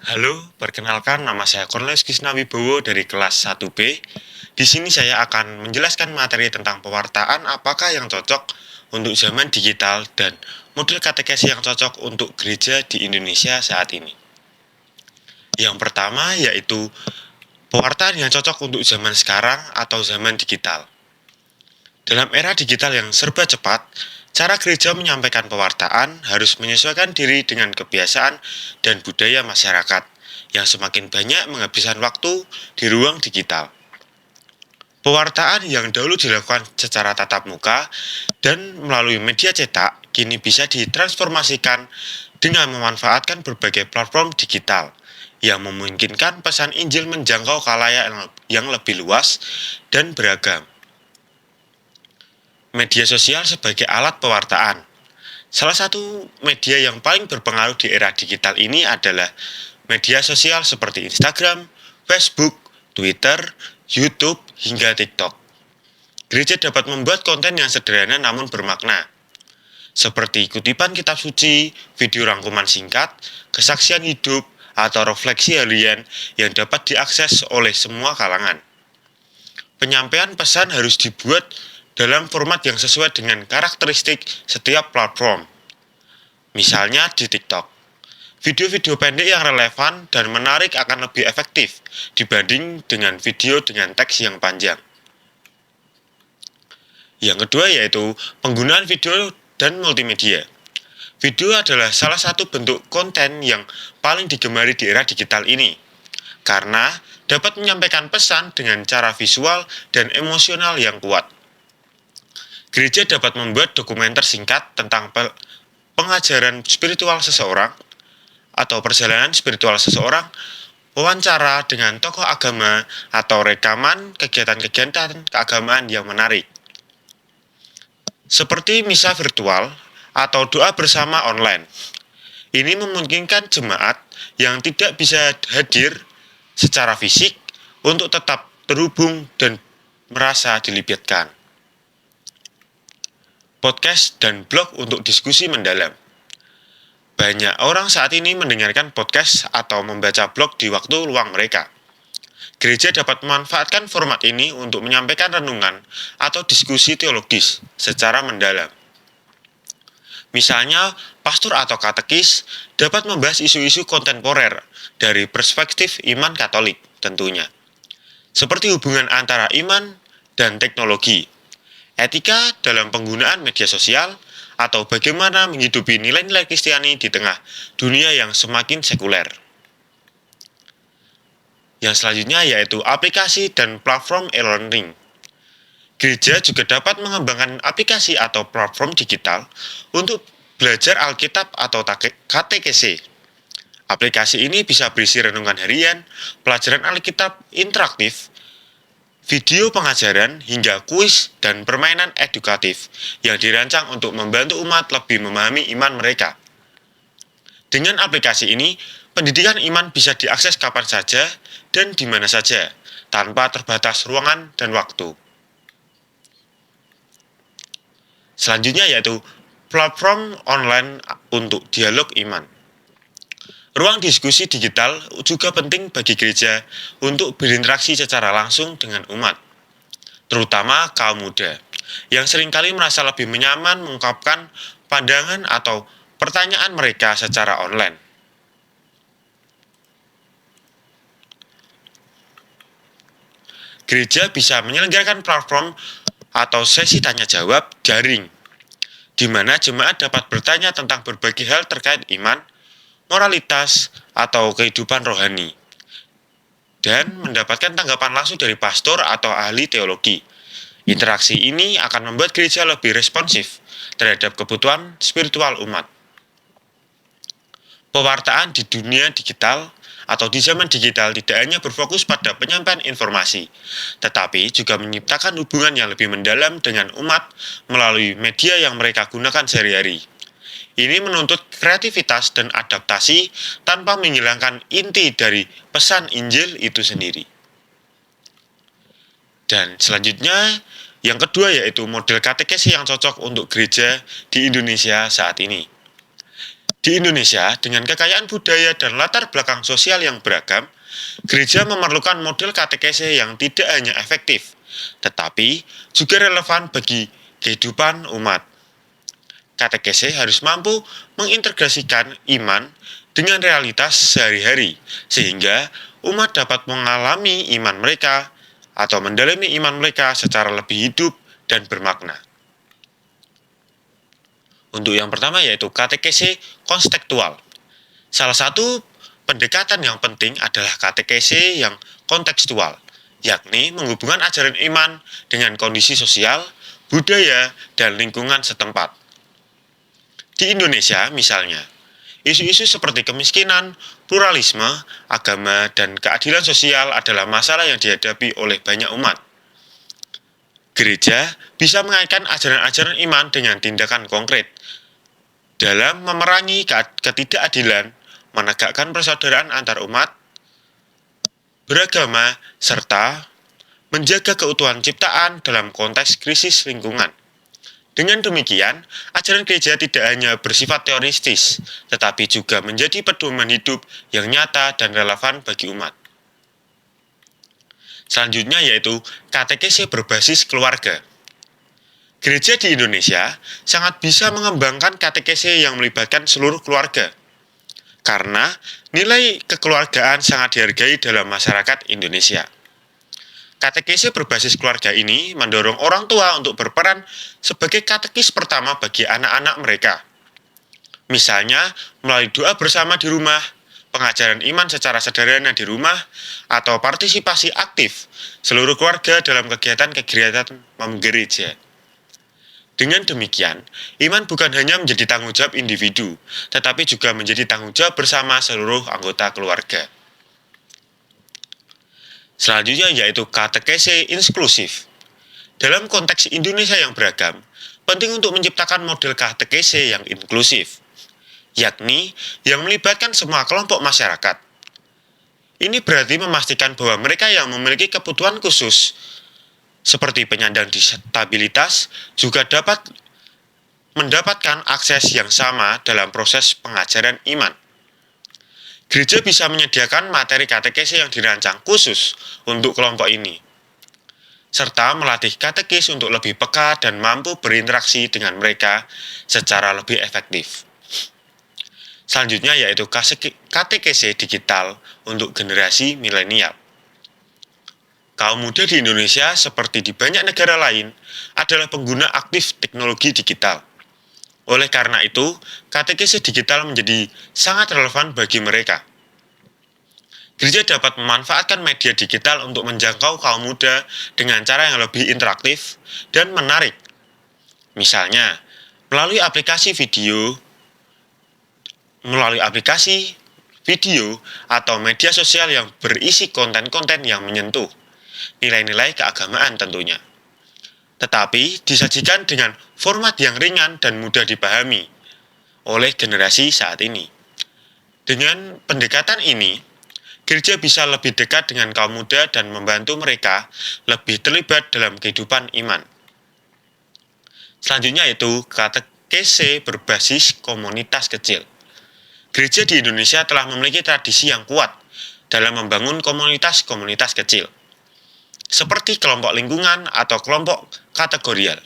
Halo, perkenalkan nama saya Cornelius Kisnawibowo dari kelas 1B. Di sini saya akan menjelaskan materi tentang pewartaan apakah yang cocok untuk zaman digital dan model katekesi yang cocok untuk gereja di Indonesia saat ini. Yang pertama yaitu pewartaan yang cocok untuk zaman sekarang atau zaman digital. Dalam era digital yang serba cepat, cara gereja menyampaikan pewartaan harus menyesuaikan diri dengan kebiasaan dan budaya masyarakat yang semakin banyak menghabiskan waktu di ruang digital. Pewartaan yang dahulu dilakukan secara tatap muka dan melalui media cetak kini bisa ditransformasikan dengan memanfaatkan berbagai platform digital yang memungkinkan pesan Injil menjangkau khalayak yang lebih luas dan beragam. Media sosial sebagai alat pewartaan. Salah satu media yang paling berpengaruh di era digital ini adalah media sosial seperti Instagram, Facebook, Twitter, YouTube, hingga TikTok. Gereja dapat membuat konten yang sederhana namun bermakna, seperti kutipan kitab suci, video rangkuman singkat, kesaksian hidup, atau refleksi harian yang dapat diakses oleh semua kalangan. Penyampaian pesan harus dibuat dalam format yang sesuai dengan karakteristik setiap platform. Misalnya di TikTok. Video-video pendek yang relevan dan menarik akan lebih efektif dibanding dengan video dengan teks yang panjang. Yang kedua yaitu penggunaan video dan multimedia. Video adalah salah satu bentuk konten yang paling digemari di era digital ini, karena dapat menyampaikan pesan dengan cara visual dan emosional yang kuat. Gereja dapat membuat dokumenter singkat tentang pengajaran spiritual seseorang atau perjalanan spiritual seseorang, wawancara dengan tokoh agama, atau rekaman kegiatan-kegiatan keagamaan yang menarik. Seperti misa virtual atau doa bersama online. Ini memungkinkan jemaat yang tidak bisa hadir secara fisik untuk tetap terhubung dan merasa dilibatkan. Podcast dan blog untuk diskusi mendalam. Banyak orang saat ini mendengarkan podcast atau membaca blog di waktu luang mereka. Gereja dapat memanfaatkan format ini untuk menyampaikan renungan atau diskusi teologis secara mendalam. Misalnya, pastor atau katekis dapat membahas isu-isu kontemporer dari perspektif iman Katolik tentunya, seperti hubungan antara iman dan teknologi, etika dalam penggunaan media sosial, atau bagaimana menghidupi nilai-nilai Kristiani di tengah dunia yang semakin sekuler. Yang selanjutnya yaitu aplikasi dan platform e-learning. Gereja juga dapat mengembangkan aplikasi atau platform digital untuk belajar Alkitab atau katekese. Aplikasi ini bisa berisi renungan harian, pelajaran Alkitab interaktif, video pengajaran, hingga kuis dan permainan edukatif yang dirancang untuk membantu umat lebih memahami iman mereka. Dengan aplikasi ini, pendidikan iman bisa diakses kapan saja dan di mana saja, tanpa terbatas ruangan dan waktu. Selanjutnya yaitu platform online untuk dialog iman. Ruang diskusi digital juga penting bagi gereja untuk berinteraksi secara langsung dengan umat, terutama kaum muda, yang seringkali merasa lebih nyaman mengungkapkan pandangan atau pertanyaan mereka secara online. Gereja bisa menyelenggarakan platform atau sesi tanya-jawab daring, di mana jemaat dapat bertanya tentang berbagai hal terkait iman, moralitas, atau kehidupan rohani, dan mendapatkan tanggapan langsung dari pastor atau ahli teologi. Interaksi ini akan membuat gereja lebih responsif terhadap kebutuhan spiritual umat. Pewartaan di dunia digital atau di zaman digital tidak hanya berfokus pada penyampaian informasi, tetapi juga menciptakan hubungan yang lebih mendalam dengan umat melalui media yang mereka gunakan sehari-hari. Ini menuntut kreativitas dan adaptasi tanpa menghilangkan inti dari pesan Injil itu sendiri. Dan selanjutnya, yang kedua yaitu model katekesi yang cocok untuk gereja di Indonesia saat ini. Di Indonesia, dengan kekayaan budaya dan latar belakang sosial yang beragam, gereja memerlukan model katekese yang tidak hanya efektif, tetapi juga relevan bagi kehidupan umat. Katekese harus mampu mengintegrasikan iman dengan realitas sehari-hari, sehingga umat dapat mengalami iman mereka atau mendalami iman mereka secara lebih hidup dan bermakna. Untuk yang pertama yaitu katekese konstekstual. Salah satu pendekatan yang penting adalah katekese yang kontekstual, yakni menghubungkan ajaran iman dengan kondisi sosial, budaya, dan lingkungan setempat. Di Indonesia misalnya, isu-isu seperti kemiskinan, pluralisme, agama, dan keadilan sosial adalah masalah yang dihadapi oleh banyak umat. Gereja bisa mengaitkan ajaran-ajaran iman dengan tindakan konkret dalam memerangi ketidakadilan, menegakkan persaudaraan antar umat beragama, serta menjaga keutuhan ciptaan dalam konteks krisis lingkungan. Dengan demikian, ajaran gereja tidak hanya bersifat teoristis, tetapi juga menjadi pedoman hidup yang nyata dan relevan bagi umat. Selanjutnya yaitu katekese berbasis keluarga. Gereja di Indonesia sangat bisa mengembangkan katekese yang melibatkan seluruh keluarga, karena nilai kekeluargaan sangat dihargai dalam masyarakat Indonesia. Katekese berbasis keluarga ini mendorong orang tua untuk berperan sebagai katekis pertama bagi anak-anak mereka. Misalnya, melalui doa bersama di rumah, pengajaran iman secara sederhana di rumah, atau partisipasi aktif seluruh keluarga dalam kegiatan-kegiatan menggereja. Dengan demikian, iman bukan hanya menjadi tanggung jawab individu, tetapi juga menjadi tanggung jawab bersama seluruh anggota keluarga. Selanjutnya yaitu katekese inklusif. Dalam konteks Indonesia yang beragam, penting untuk menciptakan model katekese yang inklusif, yakni yang melibatkan semua kelompok masyarakat. Ini berarti memastikan bahwa mereka yang memiliki kebutuhan khusus, seperti penyandang disabilitas, juga dapat mendapatkan akses yang sama dalam proses pengajaran iman. Gereja bisa menyediakan materi katekese yang dirancang khusus untuk kelompok ini, serta melatih katekis untuk lebih peka dan mampu berinteraksi dengan mereka secara lebih efektif. Selanjutnya yaitu katekese digital untuk generasi milenial. Kaum muda di Indonesia seperti di banyak negara lain adalah pengguna aktif teknologi digital. Oleh karena itu, katekese digital menjadi sangat relevan bagi mereka. Gereja dapat memanfaatkan media digital untuk menjangkau kaum muda dengan cara yang lebih interaktif dan menarik. Misalnya, melalui aplikasi video atau media sosial yang berisi konten-konten yang menyentuh nilai-nilai keagamaan tentunya, tetapi disajikan dengan format yang ringan dan mudah dipahami oleh generasi saat ini. Dengan pendekatan ini, gereja bisa lebih dekat dengan kaum muda dan membantu mereka lebih terlibat dalam kehidupan iman. Selanjutnya yaitu katekese berbasis komunitas kecil. Gereja di Indonesia telah memiliki tradisi yang kuat dalam membangun komunitas-komunitas kecil, seperti kelompok lingkungan atau kelompok kategorial.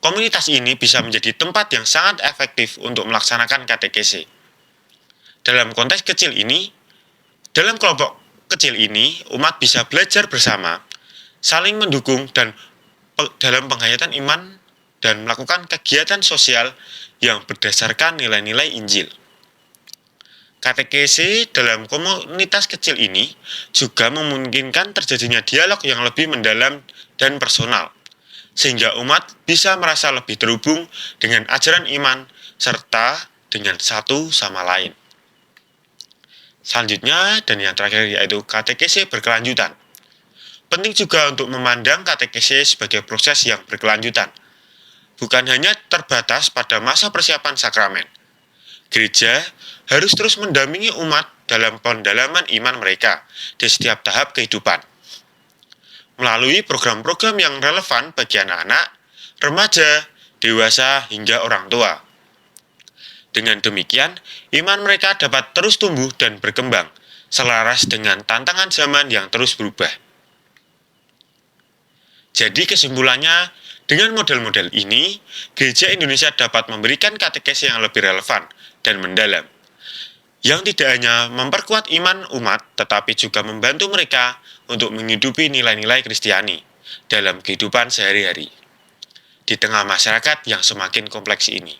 Komunitas ini bisa menjadi tempat yang sangat efektif untuk melaksanakan katekese. Dalam kelompok kecil ini, umat bisa belajar bersama, saling mendukung dalam penghayatan iman dan melakukan kegiatan sosial yang berdasarkan nilai-nilai Injil. Katekese dalam komunitas kecil ini juga memungkinkan terjadinya dialog yang lebih mendalam dan personal, sehingga umat bisa merasa lebih terhubung dengan ajaran iman serta dengan satu sama lain. Selanjutnya dan yang terakhir yaitu katekese berkelanjutan. Penting juga untuk memandang katekese sebagai proses yang berkelanjutan, bukan hanya terbatas pada masa persiapan sakramen. Gereja harus terus mendampingi umat dalam pendalaman iman mereka di setiap tahap kehidupan, melalui program-program yang relevan bagi anak-anak, remaja, dewasa, hingga orang tua. Dengan demikian, iman mereka dapat terus tumbuh dan berkembang, selaras dengan tantangan zaman yang terus berubah. Jadi kesimpulannya, dengan model-model ini, Gereja Indonesia dapat memberikan katekesi yang lebih relevan dan mendalam, yang tidak hanya memperkuat iman umat, tetapi juga membantu mereka untuk menghidupi nilai-nilai Kristiani dalam kehidupan sehari-hari, di tengah masyarakat yang semakin kompleks ini.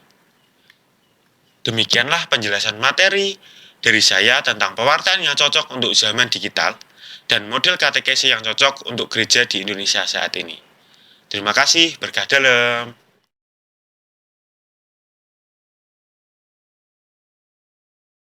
Demikianlah penjelasan materi dari saya tentang pewartaan yang cocok untuk zaman digital dan model katekesi yang cocok untuk gereja di Indonesia saat ini. Terima kasih, berkah dalam.